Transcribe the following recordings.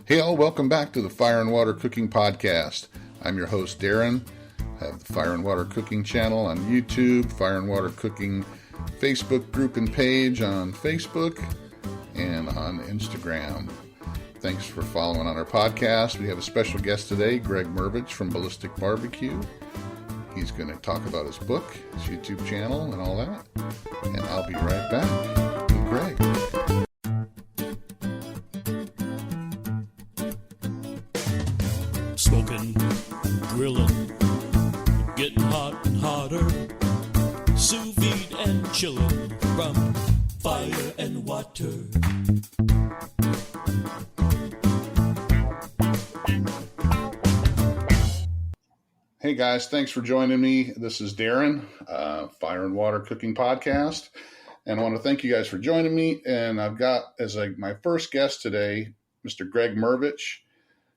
Hey all, welcome back to the Fire and Water Cooking Podcast. I'm your host Darren. I have the Fire and Water Cooking channel on YouTube, Fire and Water Cooking Facebook group and page on Facebook, and on Instagram. Thanks for following on our podcast. We have a special guest today, Greg Mrvich from Ballistic BBQ. He's going to talk about his book, his YouTube channel, and all that. And I'll be right back with Greg. Smoking, grilling, getting hot and hotter, sous vide and chilling from fire and water. Hey guys, thanks for joining me. This is Darren, Fire and Water Cooking Podcast. And I want to thank you guys for joining me. And I've got my first guest today, Mr. Greg Mrvich.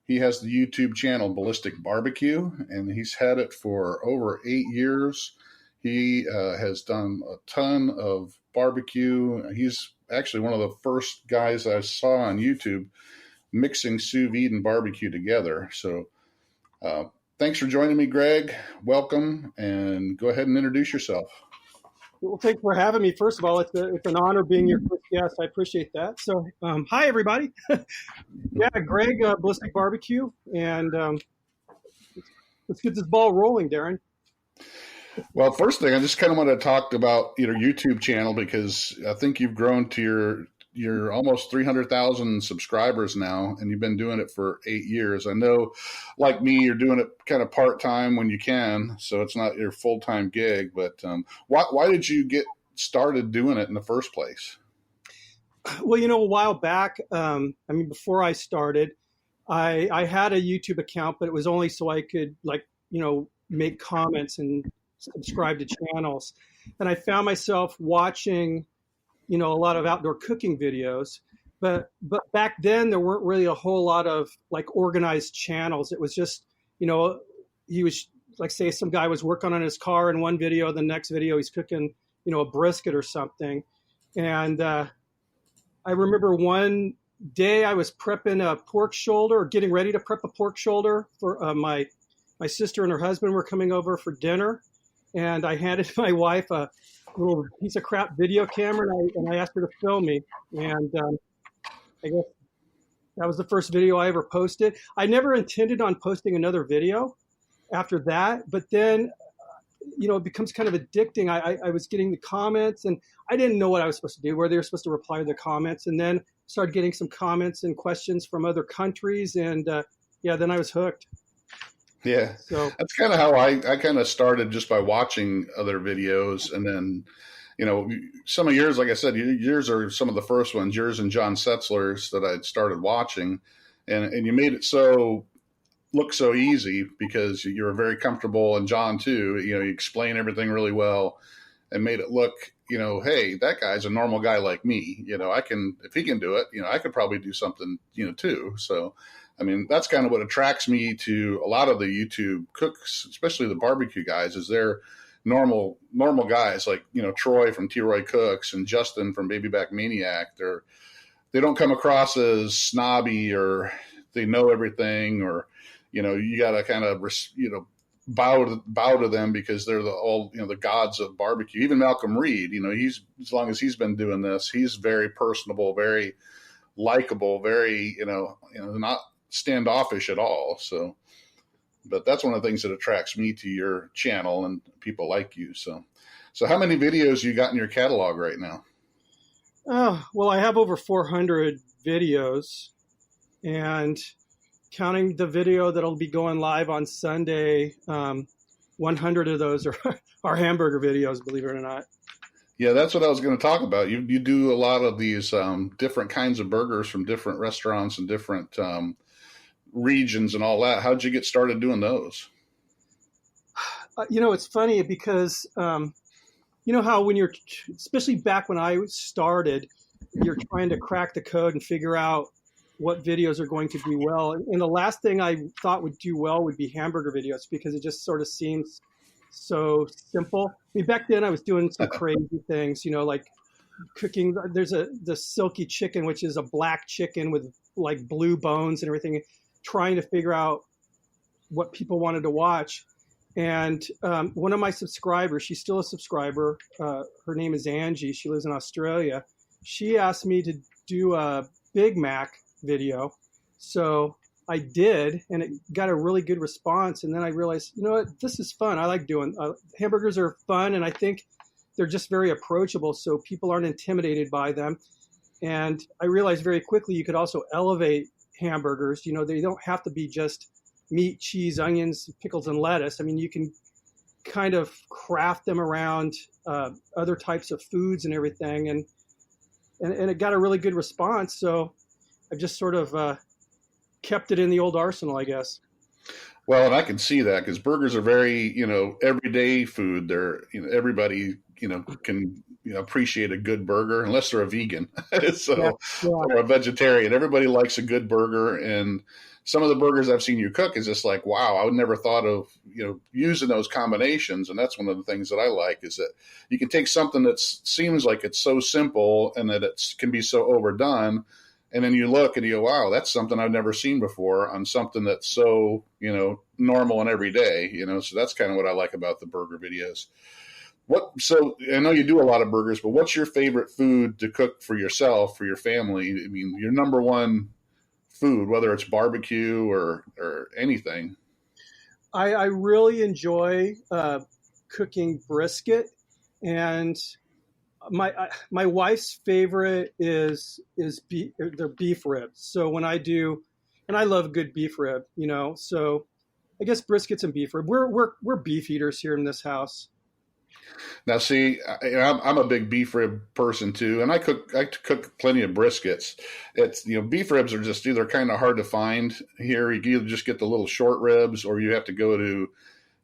He has the YouTube channel Ballistic BBQ, and he's had it for over 8 years. He has done a ton of barbecue. He's actually one of the first guys I saw on YouTube mixing sous vide and barbecue together. So thanks for joining me, Greg. Welcome, and go ahead and introduce yourself. Well, thanks for having me. First of all, it's an honor being your first guest. I appreciate that. So, hi, everybody. Yeah, Greg, Ballistic BBQ, and let's get this ball rolling, Darren. Well, first thing, I just kind of want to talk about your YouTube channel, because I think you've grown to your almost 300,000 subscribers now, and you've been doing it for 8 years. I know, like me, you're doing it kind of part-time when you can, so it's not your full-time gig, but why did you get started doing it in the first place? Well, a while back, before I started, I had a YouTube account, but it was only so I could, make comments and subscribe to channels. And I found myself watching a lot of outdoor cooking videos, but back then there weren't really a whole lot of organized channels. It was just, he was say some guy was working on his car in one video, the next video he's cooking, a brisket or something. And I remember one day I was prepping a pork shoulder, or getting ready to prep a pork shoulder for my sister and her husband were coming over for dinner. And I handed my wife a little piece of crap video camera, and I asked her to film me. And I guess that was the first video I ever posted. I never intended on posting another video after that, but then, it becomes kind of addicting. I was getting the comments, and I didn't know what I was supposed to do, where they were supposed to reply to the comments, and then started getting some comments and questions from other countries, and then I was hooked. Yeah, so that's kind of how I kind of started, just by watching other videos. And then, some of yours, like I said, yours are some of the first ones, yours and John Setzler's, that I started watching. And you made it look so easy, because you were very comfortable, and John too, you explain everything really well and made it look, hey, that guy's a normal guy like me. If he can do it, I could probably do something, too. So that's kind of what attracts me to a lot of the YouTube cooks, especially the barbecue guys, is they're normal guys, like, Troy from T-Roy Cooks and Justin from Baby Back Maniac. They don't come across as snobby, or they know everything, or, you got to kind of, bow to them, because they're the gods of barbecue. Even Malcolm Reed, as long as he's been doing this, he's very personable, very likable, very, not standoffish at all. So, but that's one of the things that attracts me to your channel and people like you. So how many videos you got in your catalog right now? Well, I have over 400 videos, and counting the video that'll be going live on Sunday, 100 of those are hamburger videos, believe it or not. Yeah, that's what I was going to talk about. You do a lot of these different kinds of burgers from different restaurants and different regions and all that. How'd you get started doing those? It's funny, because how when you're, especially back when I started, you're trying to crack the code and figure out what videos are going to do well. And the last thing I thought would do well would be hamburger videos, because it just sort of seems so simple. Back then I was doing some crazy things, like cooking. There's the silky chicken, which is a black chicken with like Blue Bones and everything, trying to figure out what people wanted to watch. And one of my subscribers, she's still a subscriber. Her name is Angie. She lives in Australia. She asked me to do a Big Mac video. So I did, and it got a really good response. And then I realized, you know what, this is fun. I like doing hamburgers are fun, and I think they're just very approachable, so people aren't intimidated by them. And I realized very quickly you could also elevate hamburgers. You know, they don't have to be just meat, cheese, onions, pickles, and lettuce. I mean, you can kind of craft them around other types of foods and everything. And it got a really good response. So I just sort of kept it in the old arsenal, I guess. Well, and I can see that because burgers are very, everyday food. They're, everybody, can, appreciate a good burger unless they're a vegan. So, yeah. Or a vegetarian. Everybody likes a good burger. And some of the burgers I've seen you cook is just like, wow, I would never thought of, using those combinations. And that's one of the things that I like is that you can take something that seems like it's so simple and that it can be so overdone. And then you look and you go, wow, that's something I've never seen before on something that's so, normal and everyday, so that's kind of what I like about the burger videos. So I know you do a lot of burgers, but what's your favorite food to cook for yourself, for your family? I mean, your number one food, whether it's barbecue or anything. I really enjoy cooking brisket, and my wife's favorite is their beef ribs. So when I do, and I love good beef rib, so I guess briskets and beef rib. We're beef eaters here in this house. Now, see, I'm a big beef rib person too, and I cook plenty of briskets. It's beef ribs are just either kind of hard to find here. You can either just get the little short ribs, or you have to go to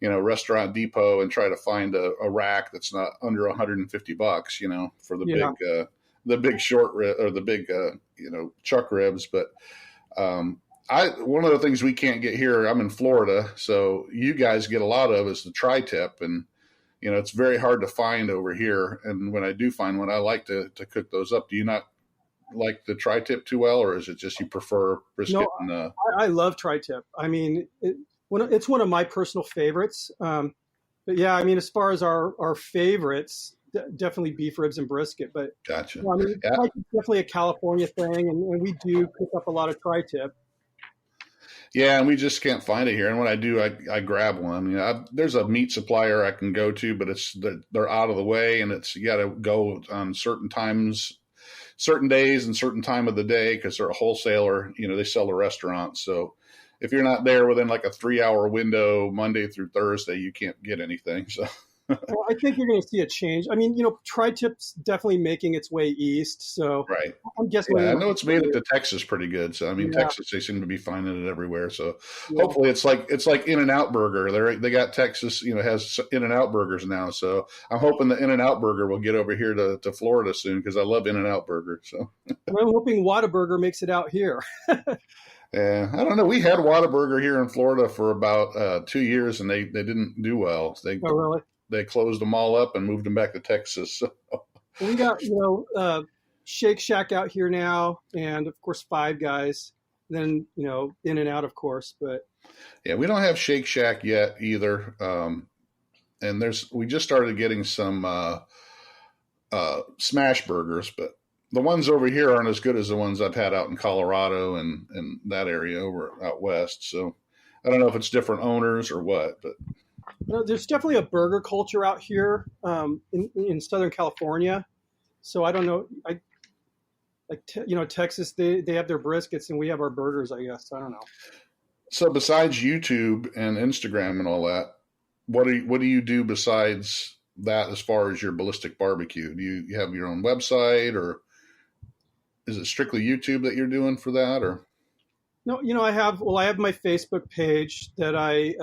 Restaurant Depot and try to find a rack that's not under $150, for the big short rib or the big chuck ribs. But one of the things we can't get here, I'm in Florida, so you guys get a lot of is the tri-tip, and it's very hard to find over here. And when I do find one, I like to cook those up. Do you not like the tri-tip too well, or is it just you prefer brisket? No, I love tri-tip. I mean, it's one of my personal favorites. But yeah, I mean, as far as our favorites, definitely beef ribs and brisket. But gotcha. I mean, it's definitely a California thing, and we do cook up a lot of tri-tip. Yeah, and we just can't find it here. And when I do, I grab one. I mean, there's a meat supplier I can go to, but they're out of the way, and you got to go on certain times, certain days, and certain time of the day because they're a wholesaler. They sell to restaurants. So if you're not there within like a 3-hour window, Monday through Thursday, you can't get anything. So. Well, I think you're going to see a change. I mean, tri-tip's definitely making its way east. So right. I'm guessing. Yeah, I know it's made it to Texas pretty good. So I mean, yeah. Texas, they seem to be finding it everywhere. So hopefully it's like In-N-Out Burger. They got Texas, has In-N-Out burgers now. So I'm hoping the In-N-Out Burger will get over here to Florida soon because I love In-N-Out Burger. So I'm hoping Whataburger makes it out here. Yeah, I don't know. We had Whataburger here in Florida for about 2 years, and they didn't do well. Oh, really? They closed them all up and moved them back to Texas. So. We got, Shake Shack out here now, and of course Five Guys. Then In-N-Out, of course, but yeah, we don't have Shake Shack yet either. And we just started getting some smash burgers, but the ones over here aren't as good as the ones I've had out in Colorado and that area over out west. So I don't know if it's different owners or what, but. There's definitely a burger culture out here in Southern California. So I don't know. Texas, they have their briskets and we have our burgers, I guess. I don't know. So besides YouTube and Instagram and all that, what do you do besides that as far as your Ballistic BBQ? Do you have your own website, or is it strictly YouTube that you're doing for that? Or no, I have my Facebook page that I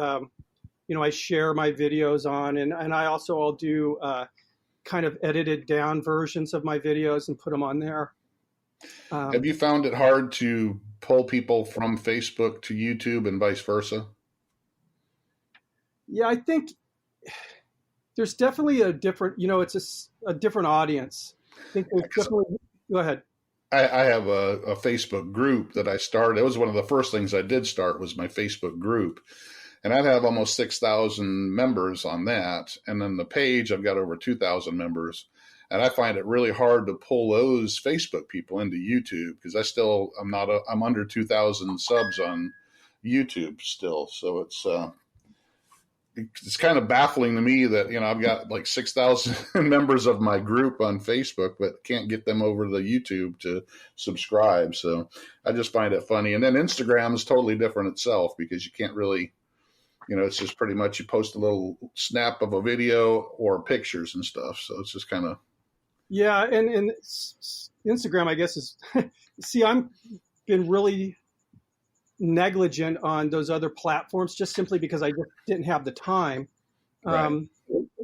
share my videos on, and I'll do kind of edited down versions of my videos and put them on there. Have you found it hard to pull people from Facebook to YouTube and vice versa? Yeah, I think there's definitely a different, it's a different audience. I think there's definitely, go ahead. I have a Facebook group that I started. It was one of the first things I did start was my Facebook group. And I'd have almost 6,000 members on that. And then the page, I've got over 2,000 members. And I find it really hard to pull those Facebook people into YouTube because I'm under 2,000 subs on YouTube still. So it's kind of baffling to me that, I've got like 6,000 members of my group on Facebook, but can't get them over to the YouTube to subscribe. So I just find it funny. And then Instagram is totally different itself because you can't really, it's just pretty much you post a little snap of a video or pictures and stuff. So it's just kind of. Yeah. And Instagram, I guess, is, see, I'm been really negligent on those other platforms just simply because I just didn't have the time. Right. I'm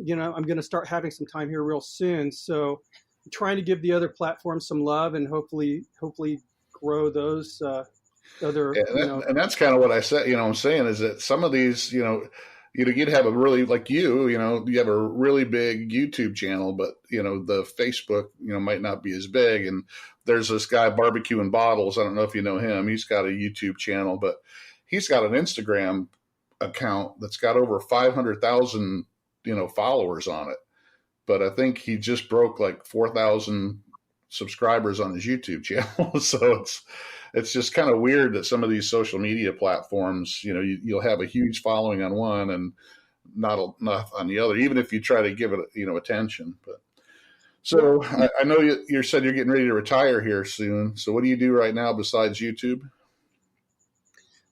going to start having some time here real soon. So I'm trying to give the other platforms some love and hopefully grow those other. Yeah, and that's kind of what I said, I'm saying is that some of these, you'd have a really, like you have a really big YouTube channel, but, the Facebook, might not be as big. And there's this guy, Barbecue and Bottles. I don't know if you know him. He's got a YouTube channel, but he's got an Instagram account that's got over 500,000, followers on it. But I think he just broke like 4,000 subscribers on his YouTube channel. So it's just kind of weird that some of these social media platforms, you'll have a huge following on one and not on the other, even if you try to give it, attention. But so I know you said you're getting ready to retire here soon. So what do you do right now besides YouTube?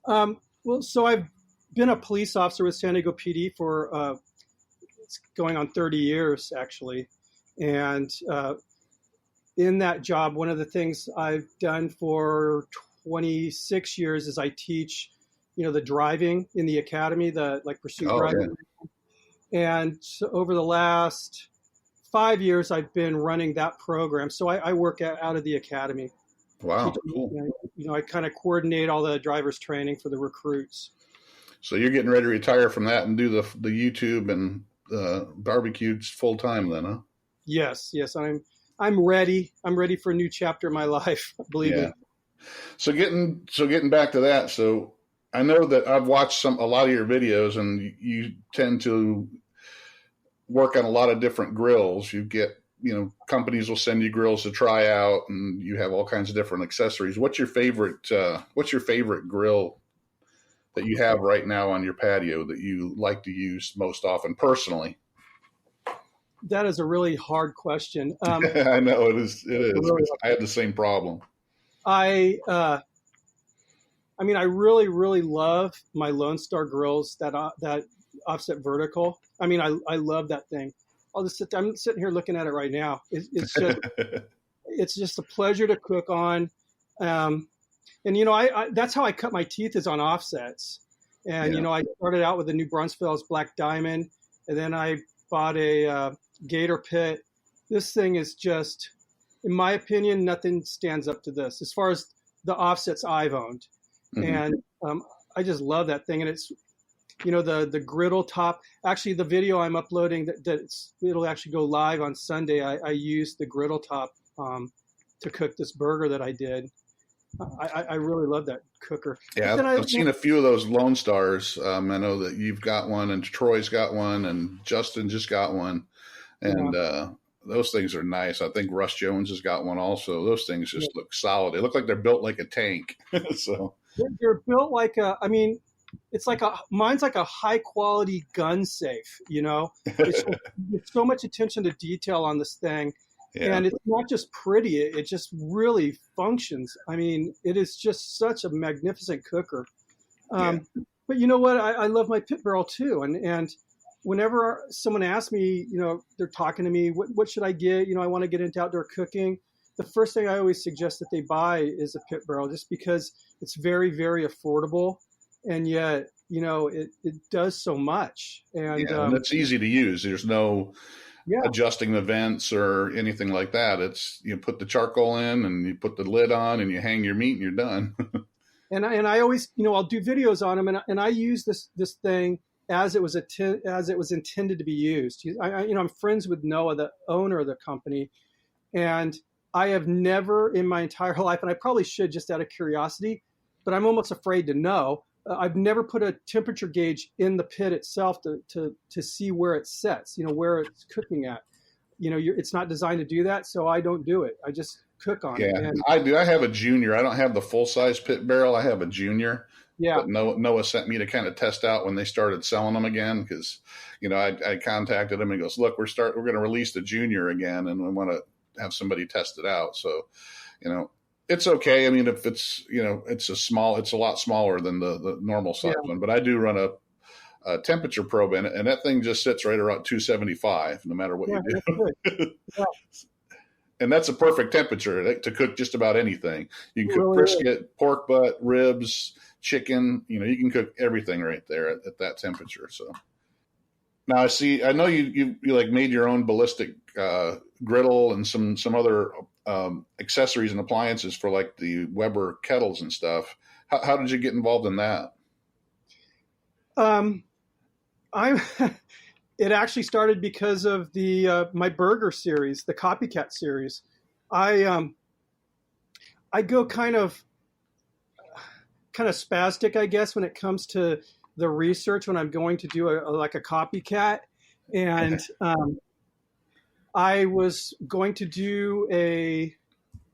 Well, so I've been a police officer with San Diego PD for it's going on 30 years, actually. And in that job, one of the things I've done for 26 years is I teach, the driving in the academy, the pursuit driving. Yeah. And so over the last 5 years, I've been running that program. So I work out of the academy. Wow, cool. I kind of coordinate all the driver's training for the recruits. So you're getting ready to retire from that and do the YouTube and barbecue full time then, huh? Yes. I'm ready. I'm ready for a new chapter in my life. Believe me. So getting back to that. So I know that I've watched a lot of your videos, and you tend to work on a lot of different grills. You get, companies will send you grills to try out, and you have all kinds of different accessories. What's your favorite grill that you have right now on your patio that you like to use most often personally? That is a really hard question. I know it is. Really, I had the same problem. I really, really love my Lone Star grills, that offset vertical. I love that thing. I'm sitting here looking at it right now. It's just a pleasure to cook on. And that's how I cut my teeth, is on offsets. And I started out with the New Braunfels Black Diamond, and then I bought a Gator Pit. This thing is just, in my opinion, nothing stands up to this as far as the offsets I've owned. Mm-hmm. And I just love that thing. And it's, the griddle top. Actually, the video I'm uploading it'll actually go live on Sunday. I used the griddle top to cook this burger that I did. I really love that cooker. Yeah, I've seen a few of those Lone Stars. I know that you've got one, and Troy's got one, and Justin just got one. And those things are nice. I think Russ Jones has got one also. Those things just look solid. They look like they're built like a tank. So they're built like it's like mine's like a high quality gun safe. There's so much attention to detail on this thing. Yeah. And it's not just pretty, it just really functions. It is just such a magnificent cooker. But you know what? I love my pit barrel too. And whenever someone asks me, they're talking to me, what should I get? I want to get into outdoor cooking. The first thing I always suggest that they buy is a pit barrel, just because it's very, very affordable. And yet, it does so much. And it's easy to use. There's no adjusting the vents or anything like that. It's, you put the charcoal in and you put the lid on and you hang your meat and you're done. and I always, I'll do videos on them, and I use this thing as it was intended to be used. I'm friends with Noah, the owner of the company, and I have never in my entire life, and I probably should just out of curiosity, but I'm almost afraid to know. I've never put a temperature gauge in the pit itself to see where it sets, where it's cooking at. It's not designed to do that, so I don't do it. I just cook on it. Yeah, I do. I have a junior. I don't have the full size pit barrel. I have a junior. Yeah. But Noah sent me to kind of test out when they started selling them again, because I contacted him and he goes, look, we're going to release the junior again, and we want to have somebody test it out. So, it's okay. I mean, if it's it's a lot smaller than the normal size one, but I do run a temperature probe in it, and that thing just sits right around 275, no matter what you do. Yeah. And that's a perfect temperature to cook just about anything. You can cook Really brisket, pork butt, ribs, chicken. You can cook everything right there at that temperature. So now I know you like made your own ballistic griddle and some other accessories and appliances for like the Weber kettles and stuff. How did you get involved in that? It actually started because of the my burger series, the copycat series. I go kind of spastic, I guess, when it comes to the research when I'm going to do a copycat, and I was going to do it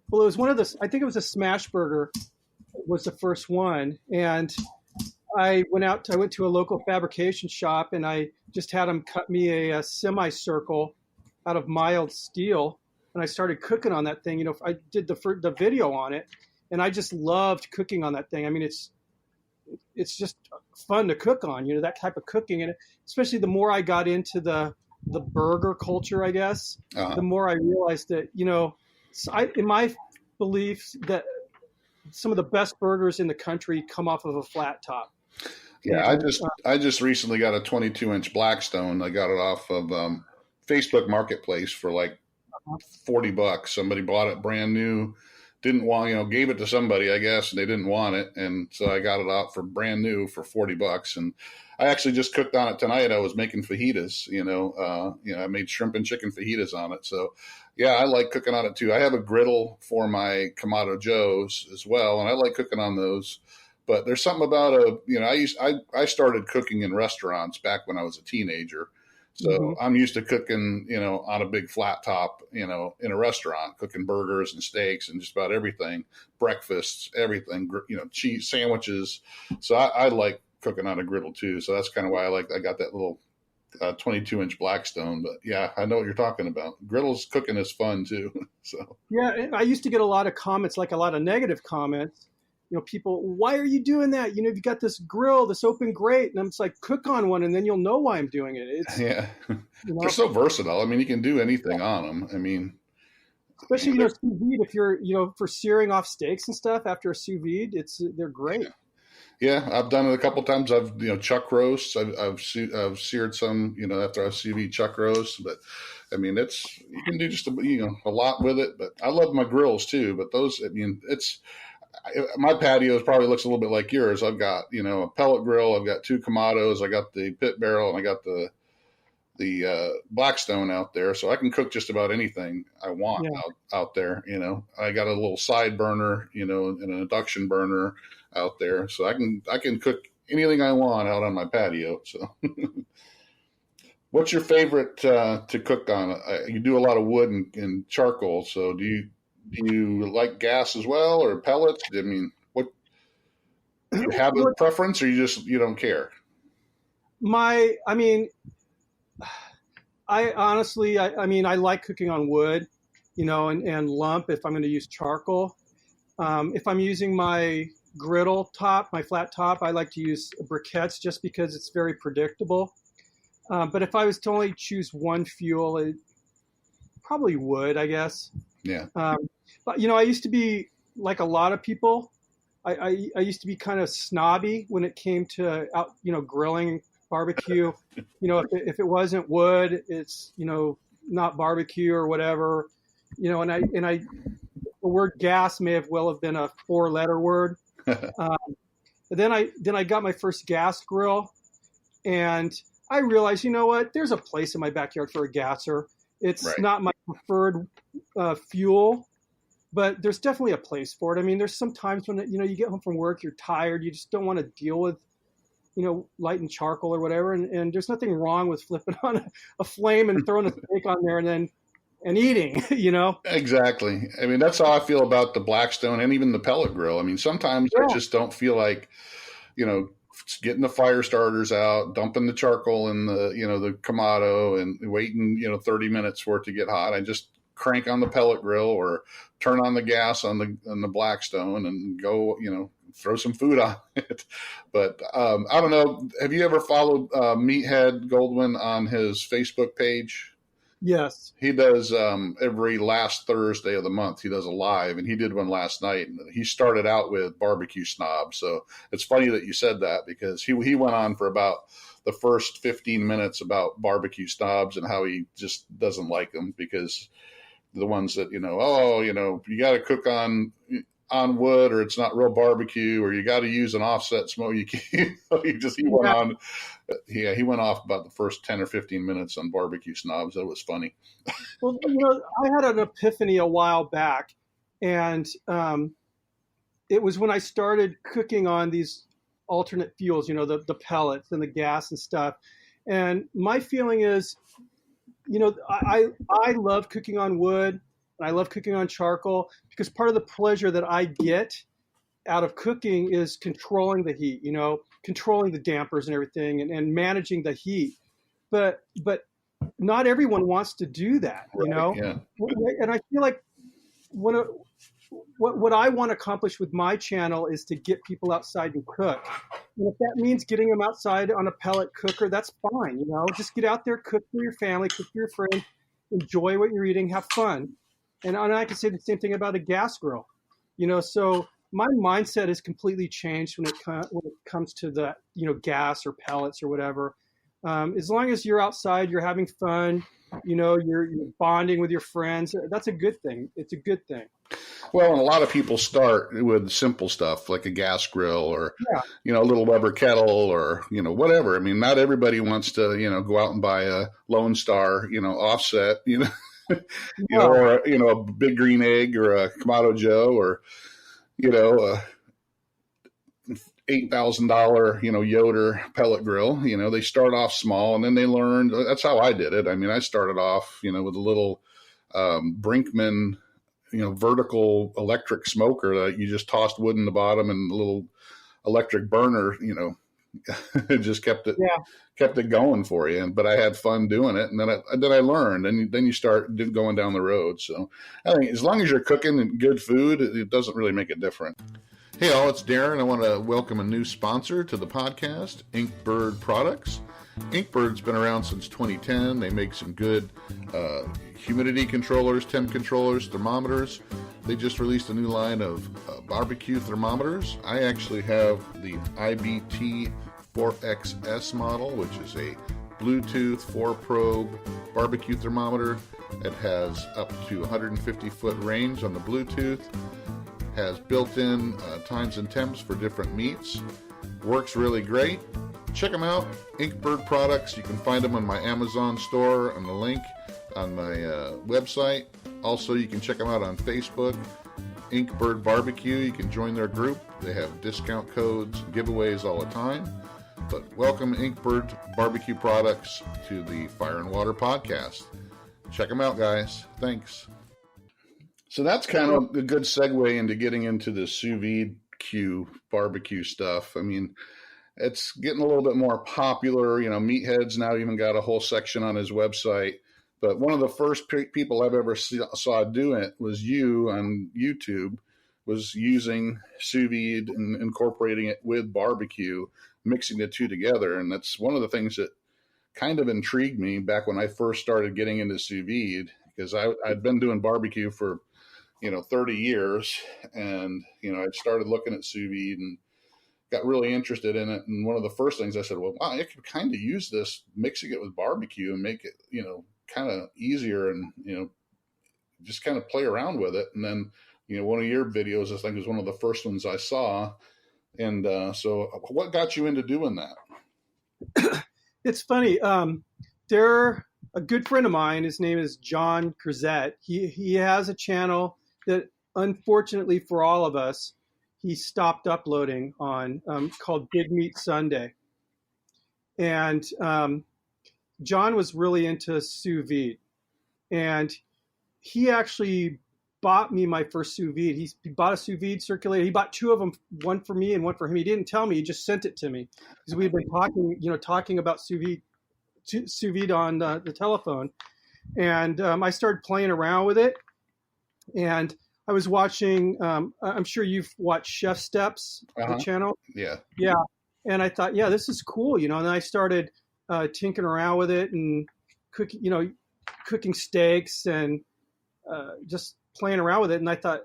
was one of the, I think it was a smash burger was the first one, and I went to a local fabrication shop, and I just had them cut me a semicircle out of mild steel, and I started cooking on that thing. I did the video on it, and I just loved cooking on that thing. I mean, it's just fun to cook on, that type of cooking, and especially the more I got into the burger culture, I guess, the more I realized that in my belief that some of the best burgers in the country come off of a flat top. Yeah, I just recently got a 22-inch Blackstone. I got it off of Facebook Marketplace for like $40. Somebody bought it brand new, didn't want, gave it to somebody, I guess, and they didn't want it, and so I got it out for brand new for $40. And I actually just cooked on it tonight. I was making fajitas. I made shrimp and chicken fajitas on it. So, yeah, I like cooking on it too. I have a griddle for my Kamado Joes as well, and I like cooking on those. But there's something about I started cooking in restaurants back when I was a teenager. So I'm used to cooking, on a big flat top, in a restaurant, cooking burgers and steaks and just about everything, breakfasts, everything, cheese sandwiches. So I like cooking on a griddle too. So that's kind of why I got that little 22-inch Blackstone. But yeah, I know what you're talking about. Griddles cooking is fun too. So yeah, I used to get a lot of comments, like a lot of negative comments. People, why are you doing that? You've got this grill, this open grate. And I'm just like, cook on one and then you'll know why I'm doing it. They're so versatile. I mean, you can do anything on them. I mean, especially, sous vide, if you're, for searing off steaks and stuff after a sous vide, they're great. Yeah. I've done it a couple of times. I've, chuck roasts. I've seared some, after I've sous vide chuck roasts, but I mean, you can do just a lot with it, but I love my grills too, but those, I mean, my patio probably looks a little bit like yours. I've got, a pellet grill. I've got 2 Kamados. I got the pit barrel, and I got the Blackstone out there. So I can cook just about anything I want out there. I got a little side burner, and an induction burner out there. So I can cook anything I want out on my patio. So what's your favorite to cook on? You do a lot of wood and charcoal. So do you like gas as well, or pellets? I mean, what do you have a preference, or you don't care? I honestly, I like cooking on wood, and lump if I'm going to use charcoal. If I'm using my griddle top, my flat top, I like to use briquettes just because it's very predictable. But if I was to only choose one fuel, it probably wood, I guess. Yeah. But I used to be like a lot of people. I used to be kind of snobby when it came to out, grilling barbecue. If it wasn't wood, it's not barbecue or whatever. And the word gas may have been a 4-letter word. Then I got my first gas grill, and I realized, there's a place in my backyard for a gasser. It's not my preferred fuel, but there's definitely a place for it. I mean, there's some times when, you get home from work, you're tired, you just don't want to deal with, lighting charcoal or whatever. And there's nothing wrong with flipping on a flame and throwing a steak on there and eating, Exactly. I mean, that's how I feel about the Blackstone and even the pellet grill. I mean, sometimes I Yeah. just don't feel like, getting the fire starters out, dumping the charcoal in the Kamado and waiting, 30 minutes for it to get hot. I just crank on the pellet grill or turn on the gas on the Blackstone and go, throw some food on it. But I don't know. Have you ever followed Meathead Goldwyn on his Facebook page? Yes. He does every last Thursday of the month. He does a live, and he did one last night. He started out with barbecue snob, so it's funny that you said that because he went on for about the first 15 minutes about barbecue snobs and how he just doesn't like them because the ones that you got to cook on wood or it's not real barbecue or you got to use an offset smoke. He went on. Yeah, he went off about the first 10 or 15 minutes on barbecue snobs. That was funny. Well, I had an epiphany a while back, and it was when I started cooking on these alternate fuels, the pellets and the gas and stuff. And my feeling is, I love cooking on wood and I love cooking on charcoal because part of the pleasure that I get out of cooking is controlling the heat, controlling the dampers and everything and managing the heat. But not everyone wants to do that, Right, yeah. And I feel like what I want to accomplish with my channel is to get people outside and cook. And if that means getting them outside on a pellet cooker, that's fine. Just get out there, cook for your family, cook for your friends, enjoy what you're eating, have fun. And I can say the same thing about a gas grill. So my mindset has completely changed when it comes to the gas or pellets or whatever. As long as you're outside, you're having fun, you're bonding with your friends. That's a good thing. It's a good thing. Well, and a lot of people start with simple stuff like a gas grill or, a little Weber kettle or, whatever. I mean, not everybody wants to, go out and buy a Lone Star, offset, or, a Big Green Egg or a Kamado Joe or, a $8,000, Yoder pellet grill. They start off small and then they learn. That's how I did it. I mean, I started off, with a little Brinkman, vertical electric smoker that you just tossed wood in the bottom and a little electric burner, it just kept it going for you. But I had fun doing it. And then I learned, and then you start going down the road. So I think as long as you're cooking good food, it doesn't really make it different. Hey all, it's Darren. I want to welcome a new sponsor to the podcast, Inkbird Products. Inkbird's been around since 2010. They make some good humidity controllers, temp controllers, thermometers. They just released a new line of barbecue thermometers. I actually have the IBT 4XS model, which is a Bluetooth 4-probe barbecue thermometer. It has up to 150-foot range on the Bluetooth. Has built-in times and temps for different meats. Works really great. Check them out, Inkbird Products. You can find them on my Amazon store on the link on my website. Also, you can check them out on Facebook, Inkbird Barbecue. You can join their group. They have discount codes, giveaways all the time. But welcome Inkbird Barbecue Products to the Fire and Water Podcast. Check them out, guys. Thanks. So that's kind of a good segue into getting into the Sous Vide BBQ barbecue stuff. I mean, it's getting a little bit more popular. Meathead's now even got a whole section on his website. But one of the first people I've ever saw do it was you on YouTube, was using sous vide and incorporating it with barbecue, mixing the two together. And that's one of the things that kind of intrigued me back when I first started getting into sous vide, because I'd been doing barbecue for 30 years, and I'd started looking at sous vide and got really interested in it. And one of the first things I said, well, wow, I could kind of use this, mixing it with barbecue and make it, kind of easier and, just kind of play around with it. And then, one of your videos, I think, was one of the first ones I saw. And so what got you into doing that? It's funny. They're a good friend of mine. His name is John Curzette. He has a channel that unfortunately for all of us, he stopped uploading on called Big Meat Sunday. And John was really into sous vide. And he actually bought me my first sous vide. He bought a sous vide circulator. He bought two of them, one for me and one for him. He didn't tell me. He just sent it to me because we had been talking about sous vide on the telephone. And I started playing around with it. And I was watching, I'm sure you've watched Chef Steps, the channel. Yeah. Yeah. And I thought, yeah, this is cool, And then I started tinkering around with it and cooking steaks and just playing around with it. And I thought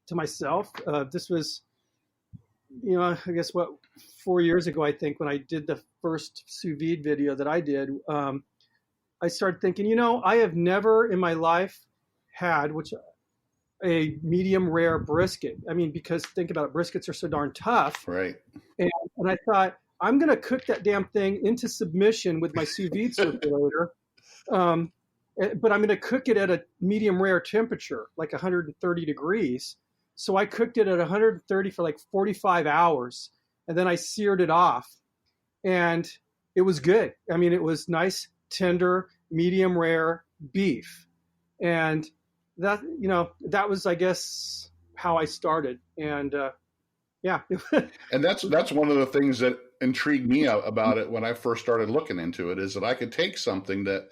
to myself, this was, I guess 4 years ago, I think, when I did the first sous vide video that I did, I started thinking, I have never in my life had, a medium rare brisket. I mean, because think about it, briskets are so darn tough. Right. And I thought, I'm going to cook that damn thing into submission with my sous vide circulator. But I'm going to cook it at a medium rare temperature, like 130 degrees. So I cooked it at 130 for like 45 hours. And then I seared it off. And it was good. I mean, it was nice, tender, medium rare beef. And that, that was, I guess, how I started. And yeah. And that's one of the things that intrigued me about it when I first started looking into it, is that I could take something that,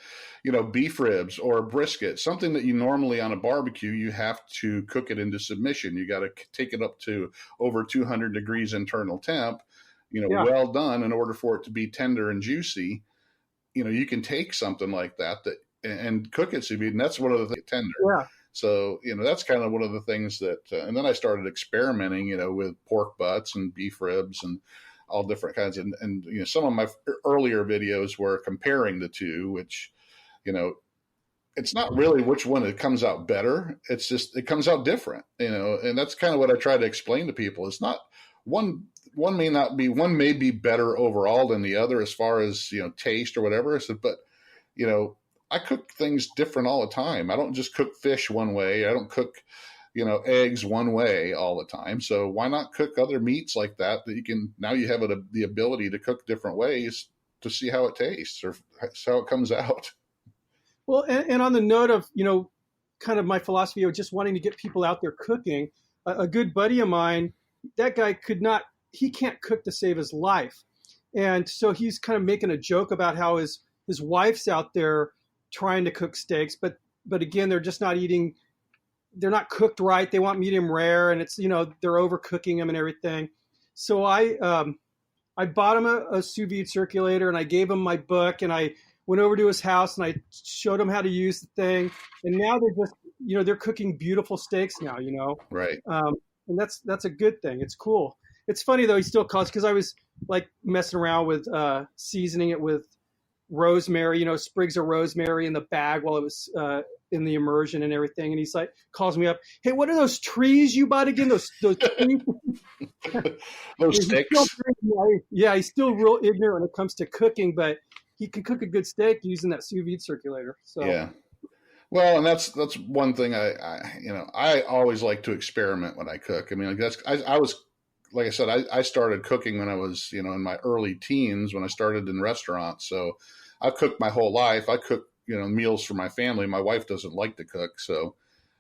beef ribs or brisket, something that you normally on a barbecue, you have to cook it into submission. You got to take it up to over 200 degrees internal temp, well done in order for it to be tender and juicy. You can take something like that and cook it sous vide, and that's one of the things tender. Yeah. So, that's kind of one of the things that, and then I started experimenting, with pork butts and beef ribs and all different kinds. And some of my earlier videos were comparing the two, which, it's not really which one it comes out better. It's just, it comes out different, and that's kind of what I try to explain to people. It's not one may be better overall than the other as far as, taste or whatever. But, I cook things different all the time. I don't just cook fish one way. I don't cook, eggs one way all the time. So why not cook other meats like that now you have the ability to cook different ways to see how it tastes or how it comes out. Well, and on the note of, kind of my philosophy of just wanting to get people out there cooking, a good buddy of mine, that guy he can't cook to save his life. And so he's kind of making a joke about how his wife's out there trying to cook steaks, but again, they're just not eating, they're not cooked right. They want medium rare, and it's, they're overcooking them and everything. So I bought him a sous vide circulator, and I gave him my book, and I went over to his house and I showed him how to use the thing. And now they're just, they're cooking beautiful steaks now, Right. And that's a good thing. It's cool. It's funny though, he still calls, because I was like messing around with seasoning it with rosemary, sprigs of rosemary in the bag while it was in the immersion and everything. And he's like, calls me up, hey, what are those trees you bought again? Those trees? Those sticks. He's still real ignorant when it comes to cooking, but he can cook a good steak using that sous vide circulator. So yeah. Well, and that's one thing I always like to experiment when I cook. I mean, I was, like I said, I started cooking when I was, in my early teens when I started in restaurants. So I cooked my whole life. I cook, meals for my family. My wife doesn't like to cook. So,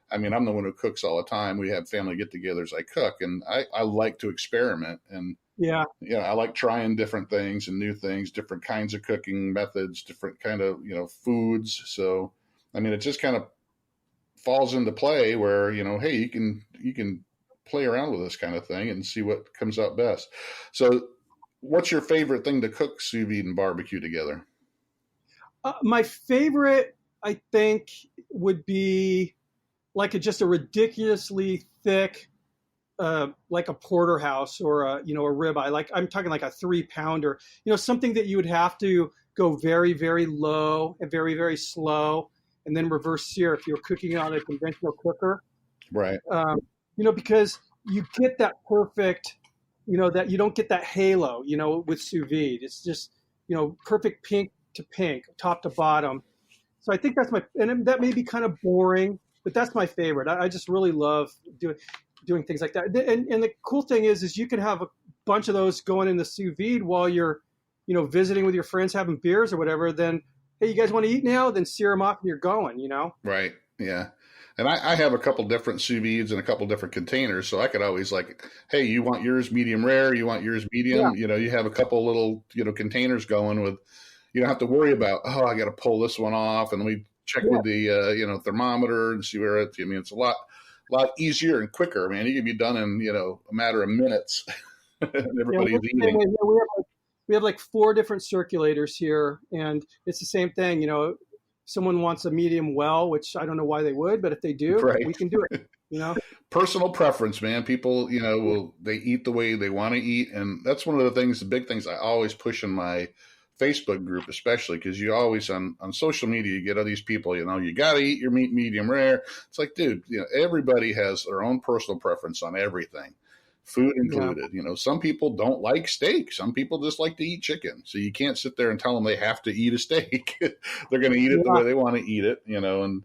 I mean, I'm the one who cooks all the time. We have family get-togethers. I cook, and I like to experiment. And, I like trying different things and new things, different kinds of cooking methods, different kind of, foods. So, I mean, it just kind of falls into play where, hey, you can play around with this kind of thing and see what comes out best. So what's your favorite thing to cook sous vide and barbecue together? My favorite, I think, would be like just a ridiculously thick, like a porterhouse or a ribeye. I'm talking like a 3-pounder, something that you would have to go very, very low and very, very slow, and then reverse sear if you're cooking on a conventional cooker. Right. Because you get that perfect, that you don't get that halo, with sous vide. It's just, perfect pink to pink, top to bottom. So I think that's and that may be kind of boring, but that's my favorite. I just really love doing things like that. And the cool thing is you can have a bunch of those going in the sous vide while you're, visiting with your friends, having beers or whatever. Then, hey, you guys want to eat now? Then sear them off and you're going, Right. Yeah. And I have a couple different sous vides and a couple different containers. So I could always like, hey, you want yours medium rare? You want yours medium? Yeah. You have a couple little, containers going with, you don't have to worry about, oh, I got to pull this one off. And we check with the, thermometer and see where it's a lot easier and quicker, man. You can be done in, a matter of minutes. And everybody's eating. We have like 4 different circulators here, and it's the same thing. Someone wants a medium well, which I don't know why they would, but if they do, right. We can do it. Personal preference, man. People, they eat the way they want to eat, and that's one of the big things I always push in my Facebook group, especially because you always on social media, you get all these people, you got to eat your meat medium rare. It's like, dude, everybody has their own personal preference on everything, food included. Some people don't like steak. Some people just like to eat chicken. So you can't sit there and tell them they have to eat a steak. They're going to eat it the way they want to eat it, and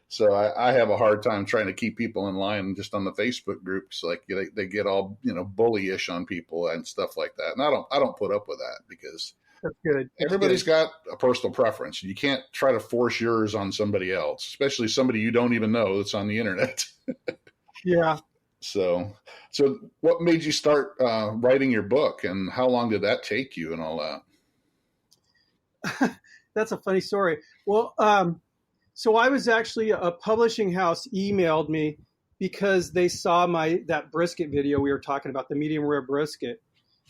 so I have a hard time trying to keep people in line just on the Facebook groups. Like they get all, bullyish on people and stuff like that. And I don't put up with that because that's good. Everybody's got a personal preference. You can't try to force yours on somebody else, especially somebody you don't even know that's on the internet. Yeah. So what made you start writing your book, and how long did that take you and all that? That's a funny story. Well, so I was actually, a publishing house emailed me because they saw that brisket video we were talking about, the medium rare brisket.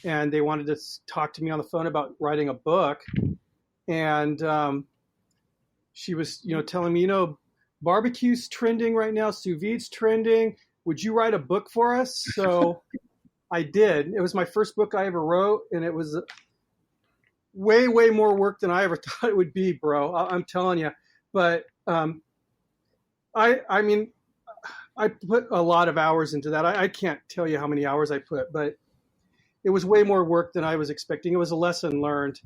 And they wanted to talk to me on the phone about writing a book. And she was, telling me, barbecue's trending right now. Sous vide's trending. Would you write a book for us? So I did. It was my first book I ever wrote. And it was way, way more work than I ever thought it would be, bro. I'm telling you. But I mean, I put a lot of hours into that. I can't tell you how many hours I put, but it was way more work than I was expecting. It was a lesson learned.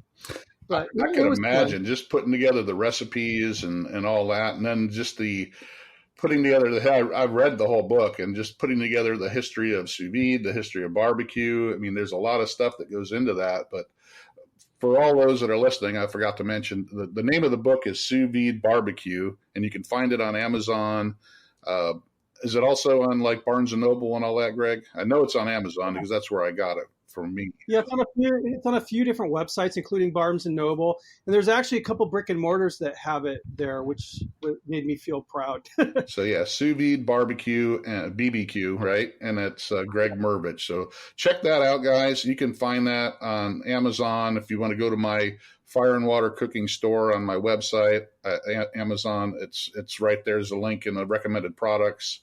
But I can imagine just putting together the recipes and all that, and then just the putting together I've read the whole book, and just putting together the history of sous vide, the history of barbecue. I mean, there's a lot of stuff that goes into that. But for all those that are listening, I forgot to mention the name of the book is Sous Vide BBQ, and you can find it on Amazon. Is it also on like Barnes and Noble and all that, Greg? I know it's on Amazon because that's where I got it. For me. Yeah, it's on a few different websites, including Barnes and Noble. And there's actually a couple brick and mortars that have it there, which made me feel proud. So yeah, Sous Vide Barbecue and BBQ, right? And it's Greg Mrvich. So check that out, guys. You can find that on Amazon. If you want to go to my Fire and Water Cooking store on my website, Amazon, it's right there. There's a link in the recommended products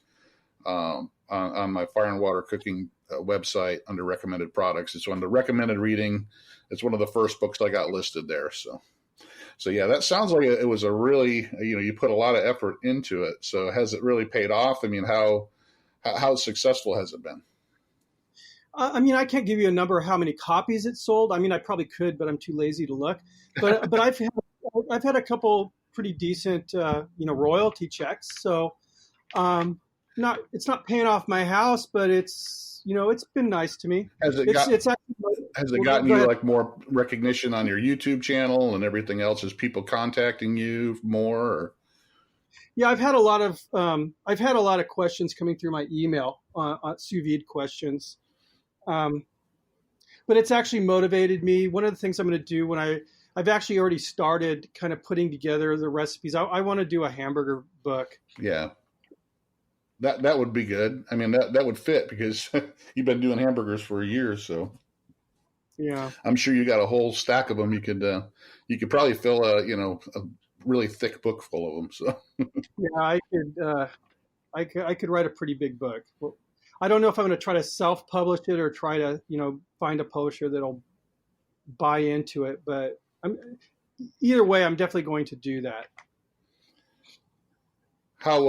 on my Fire and Water Cooking website under recommended products. It's on the recommended reading. It's one of the first books I got listed there. So yeah, that sounds like it was a really, you put a lot of effort into it. So has it really paid off? I mean, how successful has it been? I mean, I can't give you a number of how many copies it sold. I mean, I probably could, but I'm too lazy to look. But I've had a couple pretty decent, royalty checks. So it's not paying off my house, but it's been nice to me. Has it gotten you like more recognition on your YouTube channel and everything else? Is people contacting you more? Or? Yeah, I've had a lot of questions coming through my email, sous vide questions. But it's actually motivated me. One of the things I'm going to do I've actually already started kind of putting together the recipes. I want to do a hamburger book. Yeah. That would be good. I mean, that would fit because you've been doing hamburgers for years. So yeah, I'm sure you got a whole stack of them. You could probably fill a really thick book full of them. So yeah, I could write a pretty big book. Well, I don't know if I'm going to try to self-publish it or try to, find a publisher that'll buy into it. But either way, I'm definitely going to do that. How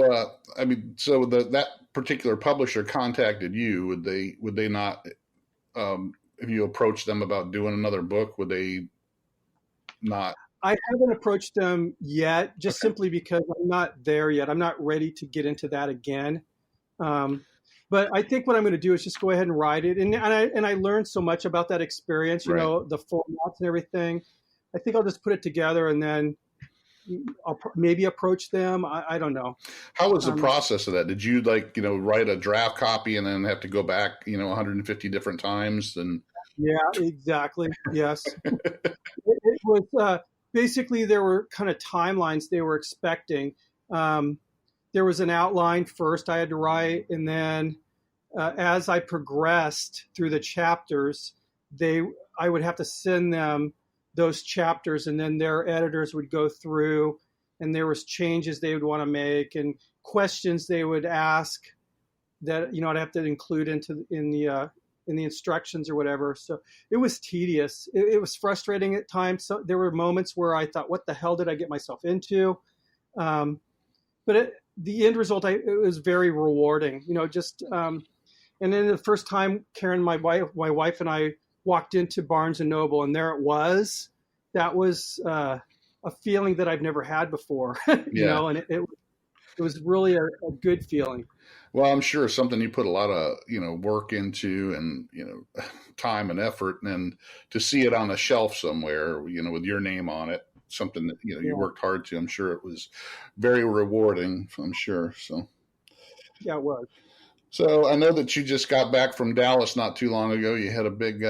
so that particular publisher contacted you, would they not if you approached them about doing another book, would they not I haven't approached them yet, just simply because I'm not there yet. I'm not ready to get into that again. Um, but I think what I'm going to do is just go ahead and write it. And I learned so much about that experience, Right. the formats and everything. I think I'll just put it together and then I'll maybe approach them. I don't know. How was the process of that? Did you write a draft copy and then have to go back, 150 different times? And yeah, exactly. Yes. It was basically there were kind of timelines they were expecting. There was an outline first I had to write, and then as I progressed through the chapters, I would have to send them those chapters, and then their editors would go through, and there was changes they would want to make and questions they would ask that I'd have to include in the instructions or whatever. So it was tedious. It was frustrating at times. So there were moments where I thought, what the hell did I get myself into? But the end result, it was very rewarding, and then the first time Karen, my wife and I walked into Barnes and Noble, and there it was. That was a feeling that I've never had before, and it was really a good feeling. Well, I'm sure something you put a lot of, work into and, time and effort, and to see it on a shelf somewhere, with your name on it, something that, you worked hard to, I'm sure it was very rewarding, I'm sure. So, yeah, it was. So I know that you just got back from Dallas not too long ago. You had a big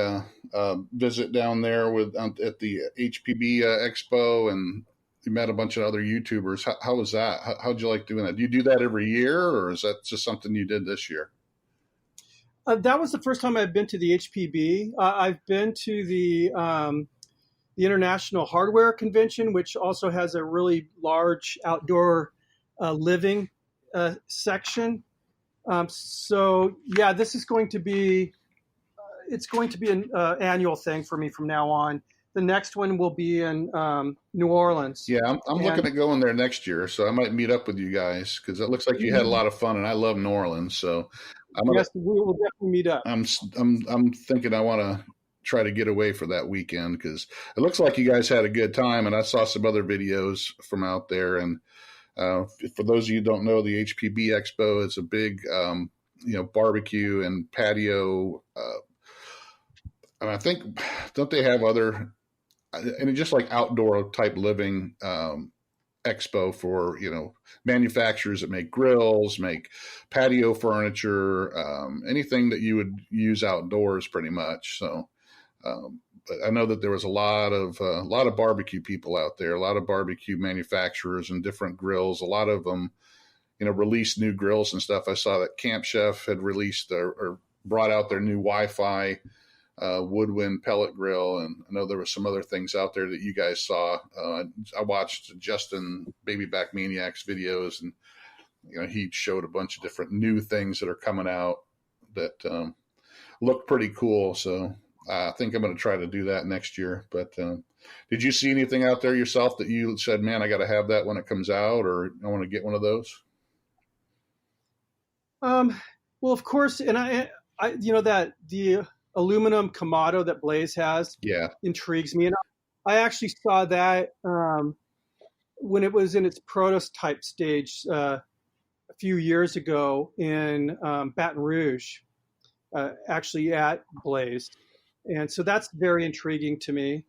visit down there at the HPB Expo, and you met a bunch of other YouTubers. How was that? How'd you like doing that? Do you do that every year, or is that just something you did this year? That was the first time I've been to the HPB. I've been to the International Hardware Convention, which also has a really large outdoor living section. So yeah, this is going to be an annual thing for me from now on. The next one will be in New Orleans. Yeah, I'm looking at going there next year, so I might meet up with you guys because it looks like you had a lot of fun, and I love New Orleans. So yes, we will definitely meet up. I'm thinking I want to try to get away for that weekend because it looks like you guys had a good time, and I saw some other videos from out there. And for those of you who don't know, the HPB Expo is a big barbecue and patio. And I think, don't they have other, and just like outdoor type living expo for, manufacturers that make grills, make patio furniture, anything that you would use outdoors pretty much. So, but I know that there was a lot of barbecue people out there, a lot of barbecue manufacturers and different grills. A lot of them, released new grills and stuff. I saw that Camp Chef had released or brought out their new Wi-Fi woodwind pellet grill, and I know there were some other things out there that you guys saw. I watched Justin Babyback Maniac's videos, and he showed a bunch of different new things that are coming out that look pretty cool. So I think I'm going to try to do that next year. But did you see anything out there yourself that you said, man, I got to have that when it comes out, or I want to get one of those? Well, of course, and I that the aluminum Kamado that Blaze has intrigues me. And I actually saw that when it was in its prototype stage a few years ago in Baton Rouge, actually at Blaze. And so that's very intriguing to me.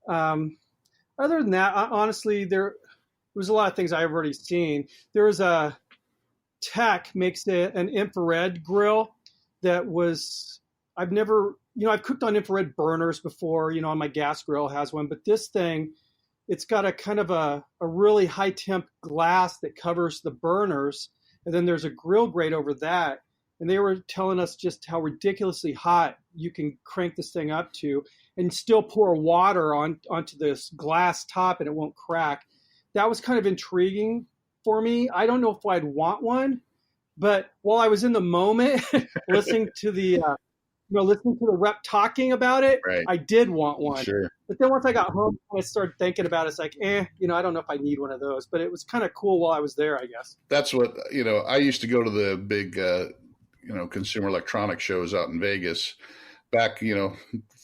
Other than that, honestly, there was a lot of things I've already seen. There was a Tech makes an infrared grill that was, I've cooked on infrared burners before, on my gas grill has one, but this thing, it's got a kind of a really high temp glass that covers the burners. And then there's a grill grate over that. And they were telling us just how ridiculously hot you can crank this thing up to and still pour water onto this glass top and it won't crack. That was kind of intriguing for me. I don't know if I'd want one, but while I was in the moment listening to the rep talking about it, right, I did want one. Sure. But then once I got home, I started thinking about it. It's like, I don't know if I need one of those. But it was kind of cool while I was there, I guess. That's what, I used to go to the big, consumer electronic shows out in Vegas back,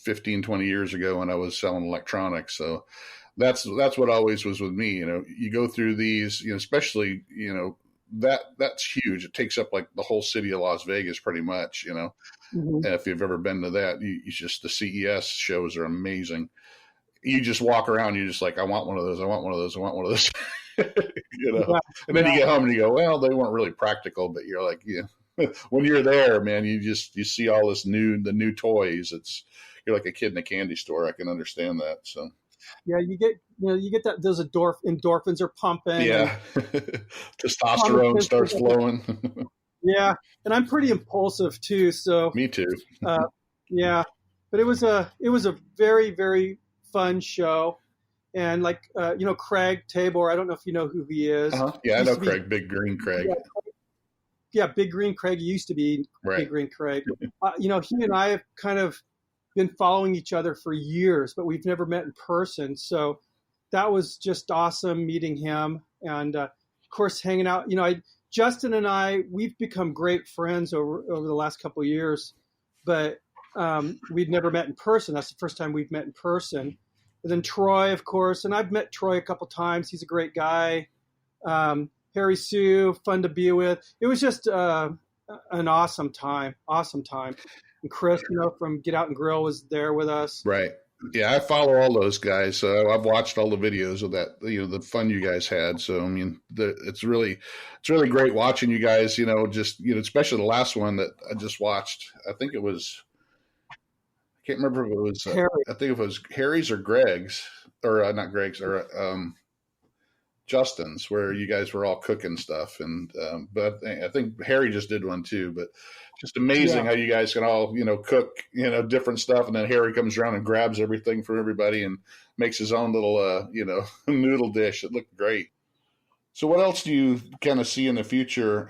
15, 20 years ago when I was selling electronics. So that's what always was with me. You go through these, especially, that's huge. It takes up like the whole city of Las Vegas pretty much, Mm-hmm. And if you've ever been to that, you just, the CES shows are amazing. You just walk around, you're just like, I want one of those. I want one of those. I want one of those. Yeah, And then yeah. you get home and you go, well, they weren't really practical, but you're like, when you're there, man, you see all the new toys. You're like a kid in a candy store. I can understand that. So Yeah, you get that those endorphins are pumping. yeah, testosterone starts flowing. Yeah, and I'm pretty impulsive too. So Me too. yeah, but it was a very, very fun show. And like Craig Tabor, I don't know if you know who he is. Yeah, I know Craig, Big Green Craig. Yeah, Big Green Craig used to be Right. Big Green Craig. He and I have kind of been following each other for years, but we've never met in person. So that was just awesome meeting him, and of course hanging out. Justin and I, we've become great friends over the last couple of years, but we'd never met in person. That's the first time we've met in person. And then Troy, of course, and I've met Troy a couple times. He's a great guy. Harry Sue, fun to be with. It was just an awesome time. And Chris, from Get Out and Grill was there with us. Right. Yeah, I follow all those guys. So I've watched all the videos of that, the fun you guys had. So, I mean, it's really great watching you guys, just, especially the last one that I just watched. I think it was, I can't remember if it was, I think it was Harry's or Greg's, or not Greg's, or Justin's, where you guys were all cooking stuff. And, but I think Harry just did one too, but just amazing how you guys can all, cook, different stuff. And then Harry comes around and grabs everything from everybody and makes his own little, noodle dish. It looked great. So what else do you kind of see in the future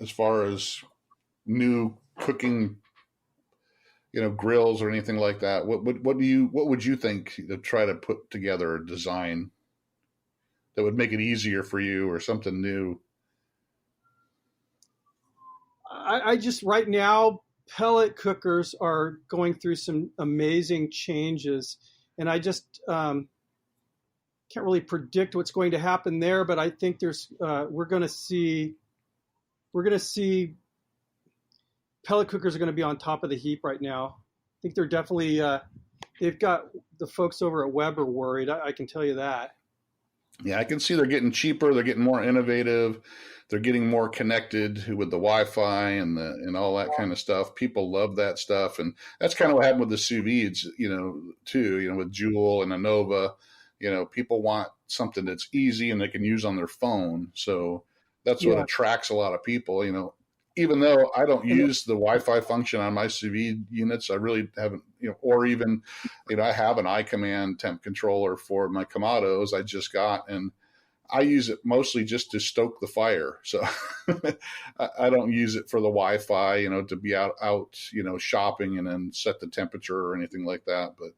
as far as new cooking, grills or anything like that? What would you think to try to put together a design that would make it easier for you or something new? I just, right now, pellet cookers are going through some amazing changes, and I just can't really predict what's going to happen there. But I think we're going to see pellet cookers are going to be on top of the heap right now. I think they're definitely they've got the folks over at Weber worried. I can tell you that. Yeah, I can see they're getting cheaper. They're getting more innovative. They're getting more connected with the Wi-Fi and all that kind of stuff. People love that stuff, and that's kind of what happened with the sous vides, too. With Joule and Anova, people want something that's easy and they can use on their phone. So that's what attracts a lot of people. Even though I don't use the Wi-Fi function on my sous vide units, I really haven't. Or even, I have an iCommand temp controller for my Kamados I just got, and I use it mostly just to stoke the fire. So I don't use it for the Wi-Fi, to be out, shopping and then set the temperature or anything like that. But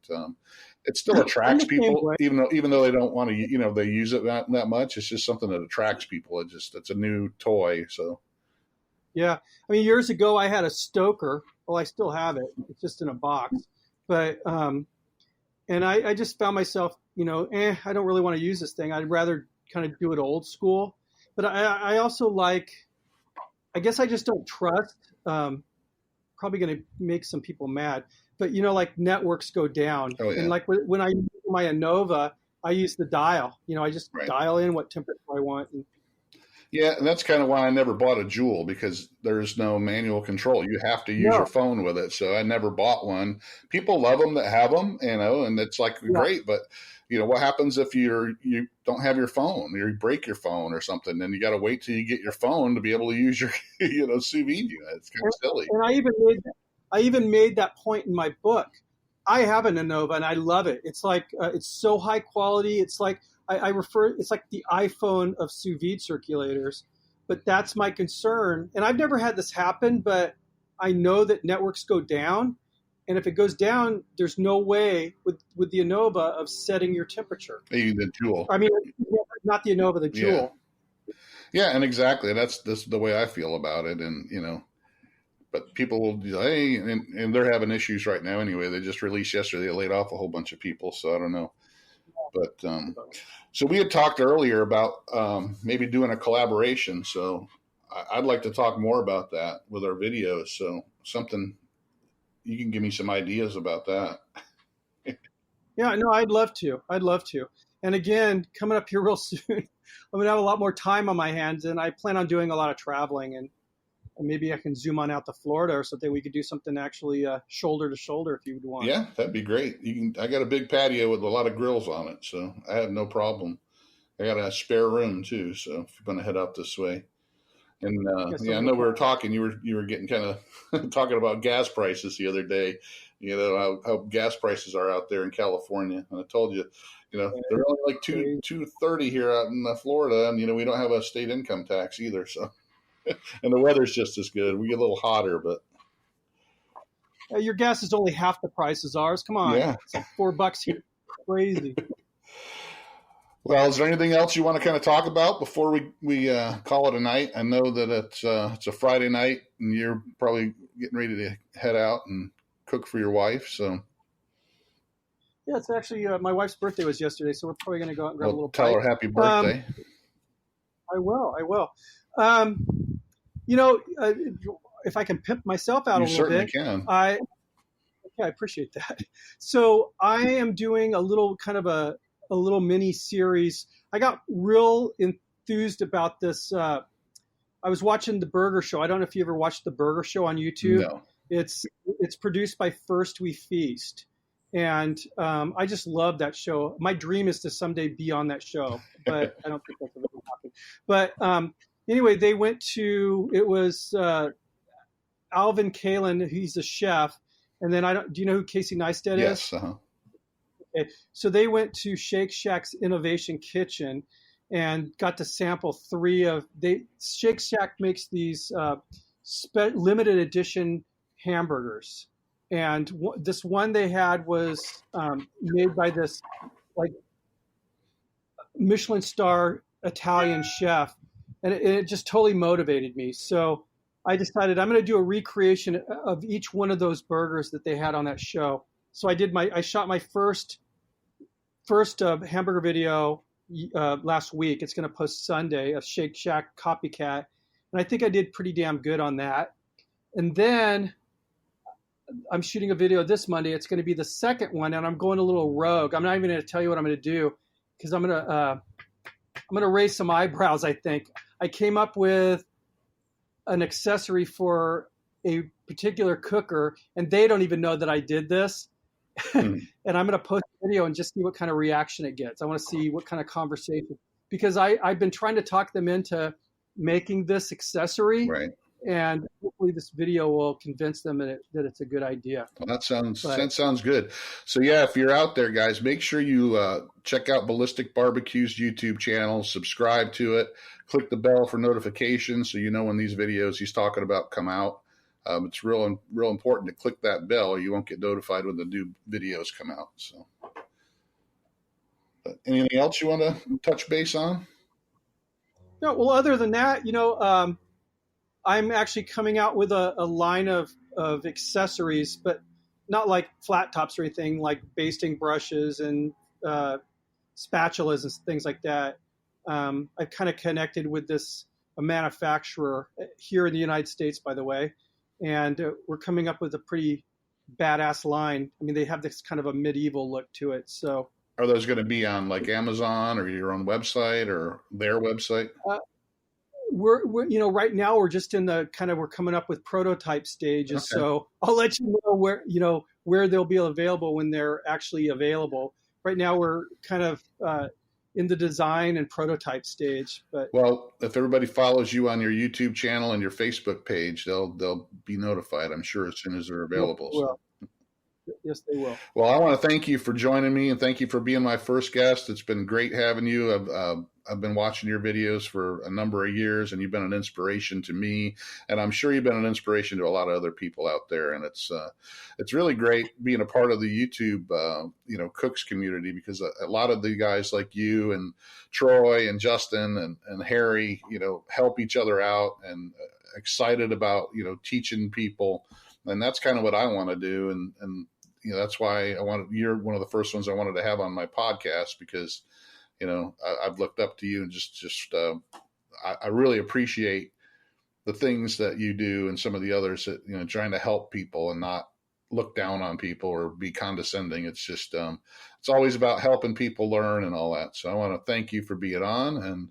it still attracts people, even though they don't want to, they use it that much. It's just something that attracts people. It's a new toy. So. Yeah. I mean, years ago I had a stoker. Well, I still have it. It's just in a box. But, and I just found myself, I don't really want to use this thing. I'd rather kind of do it old school. But I also I guess I just don't trust, probably going to make some people mad, but like networks go down. Oh, yeah. And like when I use my Anova, I use the dial, I just dial in what temperature I want. Yeah, and that's kind of why I never bought a Joule, because there's no manual control. You have to use your phone with it. So I never bought one. People love them that have them, and it's great. But what happens if you don't have your phone, or you break your phone or something? Then you got to wait till you get your phone to be able to use your sous vide unit. It's kind of silly. And I even made that point in my book. I have an Anova and I love it. It's like it's so high quality. It's like it's like the iPhone of sous vide circulators, but that's my concern. And I've never had this happen, but I know that networks go down. And if it goes down, there's no way with the Anova of setting your temperature. Maybe the Joule. I mean, not the Anova, the Joule. Yeah, and exactly. That's the way I feel about it. And, but people will do, hey, and they're having issues right now anyway. They just released yesterday. They laid off a whole bunch of people. So I don't know. But so we had talked earlier about maybe doing a collaboration. So I'd like to talk more about that with our videos. So something you can give me some ideas about that. Yeah, no, I'd love to. I'd love to. And again, coming up here real soon, I'm going to have a lot more time on my hands, and I plan on doing a lot of traveling. And maybe I can zoom on out to Florida or something. We could do something actually shoulder to shoulder if you would want. Yeah, that'd be great. I got a big patio with a lot of grills on it, so I have no problem. I got a spare room too, so if you're going to head out this way. And yeah, I know we were talking. You were getting kind of talking about gas prices the other day. You know how gas prices are out there in California. And I told you, they're only like $2.30 here out in Florida, and we don't have a state income tax either. So, and the weather's just as good. We get a little hotter, but your gas is only half the price as ours. Come on, yeah, it's like $4 here. Crazy. Well, is there anything else you want to kind of talk about before we call it a night? I know that it's a Friday night, and you're probably getting ready to head out and cook for your wife. So, yeah, it's actually my wife's birthday was yesterday, so we're probably going to go out and grab a little tell bite. her happy birthday. I will. If I can pimp myself out a little bit, you certainly can. I appreciate that. So I am doing a little kind of a little mini series. I got real enthused about this. I was watching The Burger Show. I don't know if you ever watched The Burger Show on YouTube. No. It's produced by First We Feast. And I just love that show. My dream is to someday be on that show, but I don't think that's ever going to happen. But anyway, they went to, it was Alvin Kalin, he's a chef. And then do you know who Casey Neistat is? Yes. Uh-huh. Okay. So they went to Shake Shack's Innovation Kitchen and got to sample Shake Shack makes these limited edition hamburgers. And this one they had was made by this like Michelin star Italian chef. And it just totally motivated me. So I decided I'm going to do a recreation of each one of those burgers that they had on that show. So I shot my first hamburger video last week. It's going to post Sunday, a Shake Shack copycat. And I think I did pretty damn good on that. And then I'm shooting a video this Monday. It's going to be the second one, and I'm going a little rogue. I'm not even going to tell you what I'm going to do because I'm going to raise some eyebrows, I think. I came up with an accessory for a particular cooker, and they don't even know that I did this. And I'm going to post a video and just see what kind of reaction it gets. I want to see what kind of conversation, because I've been trying to talk them into making this accessory. Right. And hopefully this video will convince them that it's a good idea. Well, that sounds good. So yeah, if you're out there, guys, make sure you check out Ballistic BBQ's YouTube channel, subscribe to it, click the bell for notifications so you know when these videos he's talking about come out. It's real important to click that bell, or you won't get notified when the new videos come out. So, but anything else you want to touch base on? No. Well, other than that, I'm actually coming out with a line of accessories, but not like flat tops or anything, like basting brushes and spatulas and things like that. I've kind of connected with a manufacturer here in the United States, by the way, and we're coming up with a pretty badass line. I mean, they have this kind of a medieval look to it. So, are those going to be on like Amazon or your own website or their website? We're right now we're just in we're coming up with prototype stages. Okay. So I'll let you know where they'll be available when they're actually available. Right now we're kind of in the design and prototype stage. But well, if everybody follows you on your YouTube channel and your Facebook page, they'll be notified, I'm sure, as soon as they're available. Well, yes, they will. Well, I want to thank you for joining me, and thank you for being my first guest. It's been great having you. I've been watching your videos for a number of years, and you've been an inspiration to me, and I'm sure you've been an inspiration to a lot of other people out there. And it's really great being a part of the YouTube cooks community, because a lot of the guys like you and Troy and Justin and Harry, help each other out, and excited about teaching people, and that's kind of what I want to do. And that's why you're one of the first ones I wanted to have on my podcast, because, I've looked up to you, and I really appreciate the things that you do, and some of the others that, trying to help people and not look down on people or be condescending. It's just, it's always about helping people learn and all that. So I want to thank you for being on, and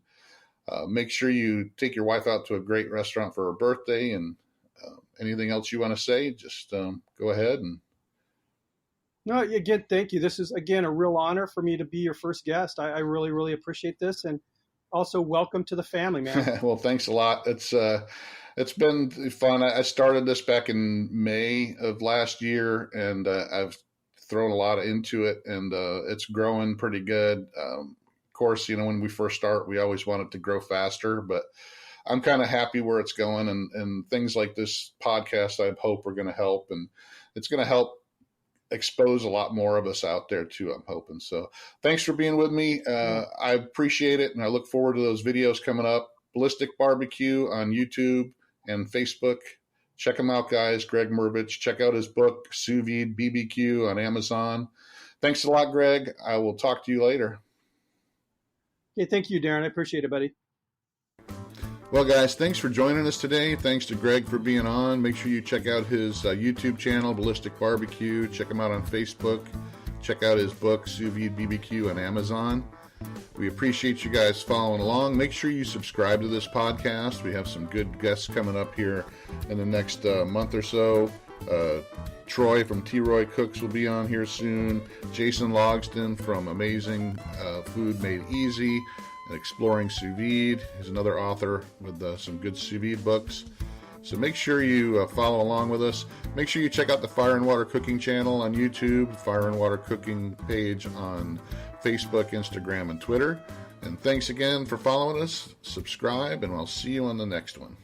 make sure you take your wife out to a great restaurant for her birthday, and anything else you want to say, just go ahead. And no, again, thank you. This is, again, a real honor for me to be your first guest. I really, really appreciate this. And also, welcome to the family, man. Well, thanks a lot. It's been fun. I started this back in May of last year, and I've thrown a lot into it, and it's growing pretty good. Of course, when we first start, we always want it to grow faster, but I'm kind of happy where it's going, and things like this podcast, I hope, are going to help, and it's going to help expose a lot more of us out there too, I'm hoping. So thanks for being with me. I appreciate it, and I look forward to those videos coming up. Ballistic BBQ on YouTube and Facebook. Check him out, guys. Greg Mrvich. Check out his book, Sous Vide BBQ, on Amazon. Thanks a lot, Greg. I will talk to you later. Okay, thank you, Darren. I appreciate it, buddy. Well, guys, thanks for joining us today. Thanks to Greg for being on. Make sure you check out his YouTube channel, Ballistic BBQ. Check him out on Facebook. Check out his book, Sous Vide BBQ, on Amazon. We appreciate you guys following along. Make sure you subscribe to this podcast. We have some good guests coming up here in the next month or so. Troy from T-Roy Cooks will be on here soon. Jason Logston from Amazing Food Made Easy and Exploring Sous Vide. He's another author with some good sous vide books. So make sure you follow along with us. Make sure you check out the Fire and Water Cooking channel on YouTube, Fire and Water Cooking page on Facebook, Instagram, and Twitter. And thanks again for following us. Subscribe, and I'll see you on the next one.